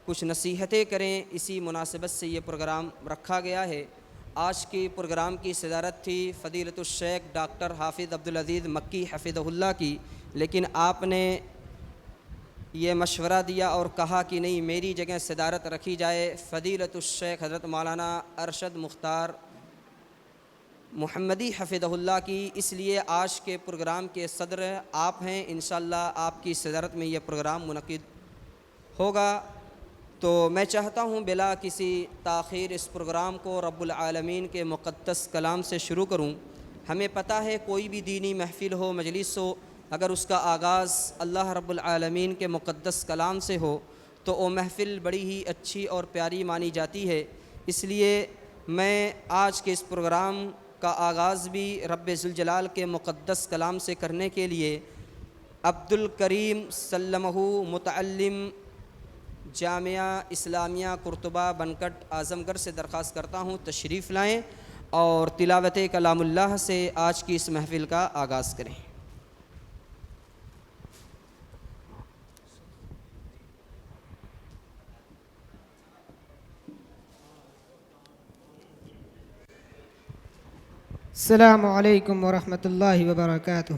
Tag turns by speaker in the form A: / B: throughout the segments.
A: कुछ नसीहतें करें। इसी मुनासिबत से ये प्रोग्राम रखा गया है। आज के प्रोग्राम की सदारत थी फ़दीलतुश शेख डॉक्टर हाफिज़ अब्दुल अज़ीज़ मक्की हफ़िज़हुल्लाह की, लेकिन आपने ये मशवरा दिया और कहा कि नहीं, मेरी जगह सदारत रखी जाए फ़दीलतुश शेख हज़रत मौलाना अरशद मुख्तार मुहम्मदी हफ़िज़हुल्लाह की। इसलिए आज के प्रोग्राम के सदर आप हैं। इंशाअल्लाह आपकी सदारत में यह प्रोग्राम मुनक़िद होगा। तो मैं चाहता हूँ बिला किसी ताख़ीर इस प्रोग्राम को रब्बुल आलमीन के मुक़द्दस कलाम से शुरू करूँ। हमें पता है कोई भी दीनी महफ़िल हो, मजलिस हो, अगर उसका आगाज़ अल्लाह रब्बुल आलमीन के मुक़द्दस कलाम से हो तो वो महफ़िल बड़ी ही अच्छी और प्यारी मानी जाती है। इसलिए मैं आज के इस प्रोग्राम का आगाज़ भी रब्बे ज़ुल जलाल के मुक़द्दस कलाम से करने के लिए अब्दुल करीम सल्लमहु मुतअल्लिम जामिया इस्लामिया कुर्तुबा बनकट आज़मगढ़ से दरख्वास्त करता हूँ तशरीफ़ लाएँ और तिलावत कलामुल्लाह से आज की इस महफ़िल का आगाज़ करें।
B: अस्सलामु अलैकुम वरहमतुल्लाहि वबरकातुह।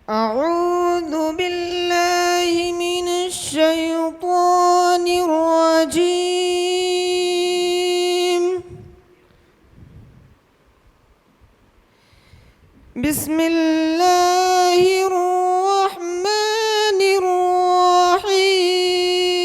B: अऊज़ु बिल्लाहि मिनश शैतानिर रजीम। बिस्मिल्लाहिर रहमानिर रहीम।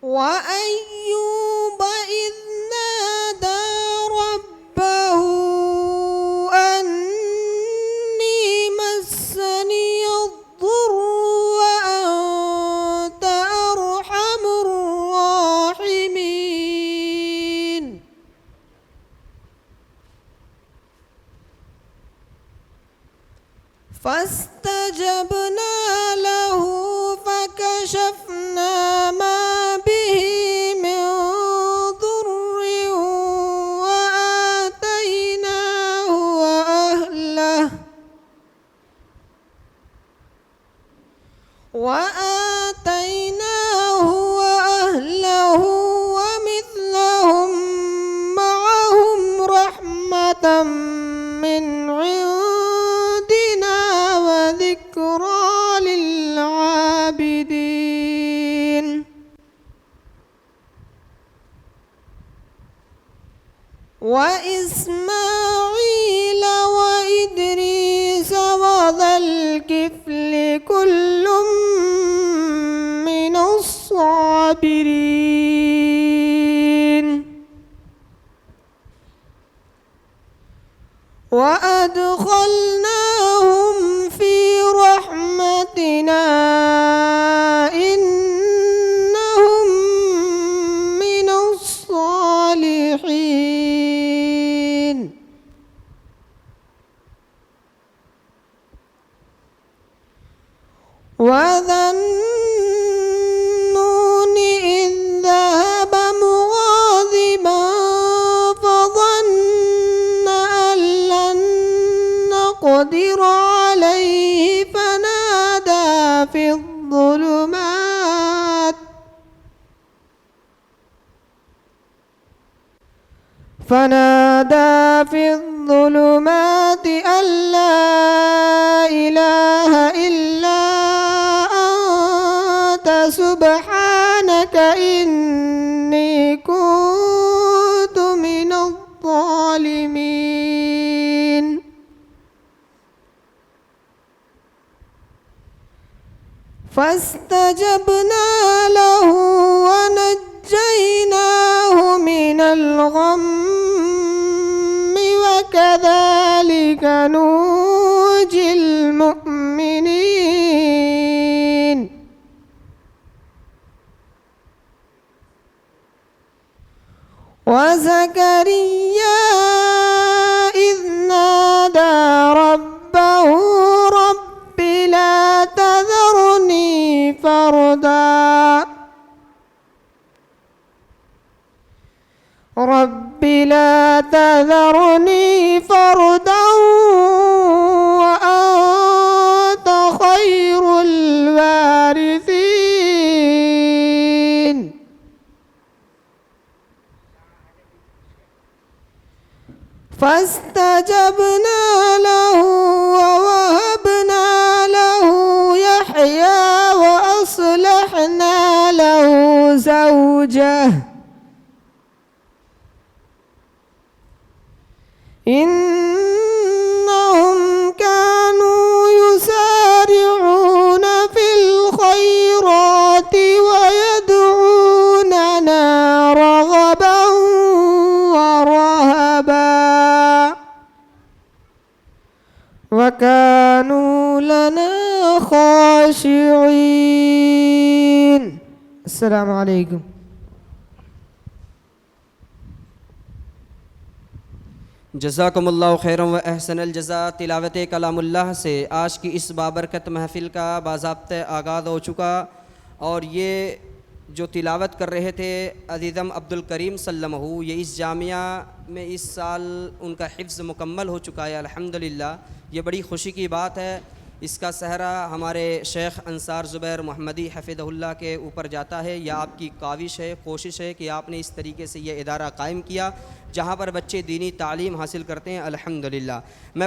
B: وأيوب إذ نادى ربه أني مسني الضر وأنت أرحم الراحمين. فاستجبنا له فكشفنا ما به من ضر وآتيناه وأهله ومثلهم معهم رحمة من عندنا وذكرى للعابدين. وإسماعيل وإدريس وذا الكفل كل من الصابرين. وأدخلناهم في رحمتنا إنهم من الصالحين. وذا النون إذ ذهب مغاضبا فظن أن لن نقدر عليه فنادى في الظلمات أن لا إله إلا أنت سبحانك إني كنت من الظالمين. فاستجبنا له ونجيناه من الغم وكذلك ننجي المؤمنين. وزكريا إذ نادى ربه رب لا تذرني فردا رب لا تذرني فردا وأنت خير الوارثين فاستجبنا له ووهبنا له يحيى وأصلحنا له زوجه إنهم كانوا يسارعون في الخيرات ويدعوننا رغبا ورهبا وكانوا لنا خاشعين. السلام عليكم.
A: जज़ाकुमुल्लाहु खैरन व अहसनल जज़ा। तिलावत कलामुल्लाह से आज की इस बाबरकत महफ़िल का बाज़ाब्ता आगाज़ हो चुका और ये जो तिलावत कर रहे थे अज़ीज़म अब्दुल करीम सल्लमहू, ये इस जामिया में इस साल उनका हिफ्ज़ मुकम्मल हो चुका है अल्हम्दुलिल्लाह। ये बड़ी ख़ुशी की बात है। इसका सहरा हमारे शेख़ अंसार ज़ुबैर मोहम्मदी हफ़िज़हुल्लाह के ऊपर जाता है। यह आपकी काविश है, कोशिश है कि आपने इस तरीके से ये इदारा कायम किया जहाँ पर बच्चे दीनी तालीम हासिल करते हैं अल्हम्दुलिल्लाह। मैं